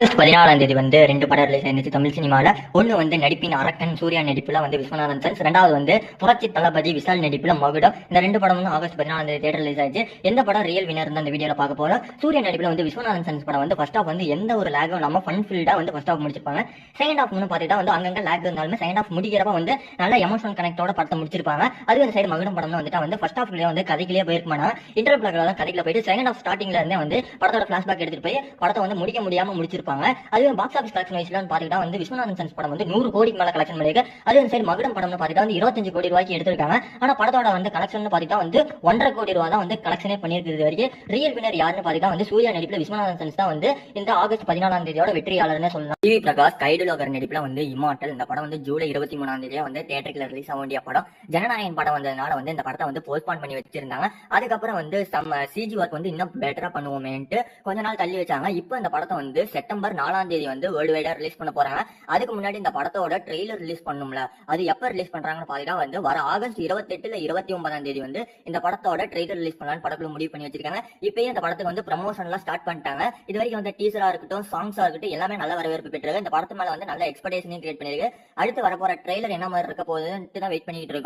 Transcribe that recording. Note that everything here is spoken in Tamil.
14ஆம் தேதி வந்து 2 படம் ரிலீஸ் ஆயிருந்துச்சு தமிழ் சினிமால. ஒண்ணு வந்து நடிப்பின் அரக்கன் சூர்யா நடிப்புல வந்து விஸ்வநாதன் சன்ஸ், ரெண்டாவது வந்து புரட்சி தளபதி விஷால் நடிப்புல மகுடம். இந்த 2 படமும் ஆகஸ்ட் 14ஆம் தேதி தியேட்டர் ரிலீஸ் ஆயிடுச்சு. எந்த படம் ரியல் வினர் அந்த வீடியோல பார்க்க போறோம். சூர்யா நடிப்புல வந்து விஸ்வநாதன் சன்ஸ் படம் வந்து ஃபர்ஸ்ட் ஹாஃப் வந்து எந்த ஒரு லேகும் இல்லாம ஃபன் ஃபீல்டா வந்து ஃபர்ஸ்ட் ஹாஃப் முடிச்சிருப்பாங்க. செகண்ட் ஹாஃப் பாத்தீங்கன்னா வந்து அங்கங்க லேக் இருந்தாலுமே செகண்ட் ஹாஃப் முடிக்கிறப்ப வந்து நல்ல எமோஷனல் கனெக்டோட படத்தை முடிச்சிருப்பாங்க. அது ஒரு சைடு மகுடம் படம் வந்துட்டா வந்து ஃபர்ஸ்ட் ஹாஃப்லயே வந்து கதைக்குள்ளே போயிருக்குமானா இன்டர்வல் தான் கதைக்குள்ள போயிட்டு செகண்ட் ஹாஃப் ஸ்டார்டிங்ல இருந்தே வந்து படத்தோட பிளாஷ்பேக் எடுத்துட்டு போய் படத்தை வந்து முடிக்க முடியாம முடிச்சிருப்பாங்க. அதுவே பாக்ஸ் ஆஃபீஸ் கலெக்ஷன் வைஸ்ல பாத்தீங்கன்னா வந்து விஸ்வநாதன் சன்ஸ் படம் வந்து 100 கோடிக்கு மேல கலெக்ஷன் பண்ணிருக்கு. அதே சைடு மகுடம் படம் பாத்தீங்கன்னா வந்து 25 கோடி ரூபாய்க்கு எடுத்திருக்காங்க. ஆனா படத்தோட வந்து கலெக்ஷன் பாத்தீங்கன்னா வந்து 1.5 கோடி ரூபாய் தான் வந்து கலெக்ஷனே பண்ணிருக்கு வரைக்கும். ரியல் வினர் யாருன்னு பாத்தீங்கன்னா வந்து சூர்யா நடிப்புல விஸ்வநாதன் சன்ஸ் தான் வந்து இந்த ஆகஸ்ட் 14ஆம் தேதியோட வெற்றியாளர்னு சொல்லலாம். டிவி பிரகாஷ் கைடுலோகர் நடிப்புல வந்து இம்மார்டல் இந்த படம் வந்து ஜூலை 23ஆம் தேதியா வந்து தியேட்டர்ல ரிலீஸ் ஆக வேண்டிய படம். ஜனநாயகன் படம் வந்ததுனால வந்து இந்த படத்தை வந்து போஸ்ட்பான் பண்ணி வச்சிருந்தாங்க. அதுக்கப்புறம் வந்து சிஜி ஒர்க் வந்து இன்னும் பெட்டரா பண்ணுவோமேன்ட்டு கொஞ்ச நாள் தள்ளி வச்சாங்க. இப்போ இந்த படத்தை வந்து செப்டம்பர் 4ஆம் தேதி வந்து வேர்ல்டு வைடா ரிலீஸ் பண்ண போறாங்க. அதுக்கு முன்னாடி இந்த படத்தோட ட்ரெய்லர் ரிலீஸ் பண்ணும்ல, அது எப்ப ரிலீஸ் பண்றாங்கன்னு பாத்தீங்கன்னா வந்து வர ஆகஸ்ட் 28 29ஆம் தேதி வந்து இந்த படத்தோட ட்ரெய்லர் ரிலீஸ் பண்ணலாம்னு படக்குழு முடிவு பண்ணி வச்சிருக்காங்க. இப்பயே இந்த படத்துக்கு வந்து ப்ரமோஷன் எல்லாம் ஸ்டார்ட் பண்ணிட்டாங்க. இது வரைக்கும் வந்து டீசரா இருக்கட்டும், சாங்ஸா இருக்கட்டும் எல்லாமே நல்ல வரவேற்பு பெற்றிருக்கு. இந்த படத்து மேல வந்து நல்ல எக்ஸ்பெக்டேஷனையும் கிரியேட் பண்ணிருக்கு. அடுத்து வரப்போற ட்ரெய்லர் என்ன மாதிரி இருக்க போகுதுன்னு தான் வெயிட் பண்ணிட்டு இருக்கோம்.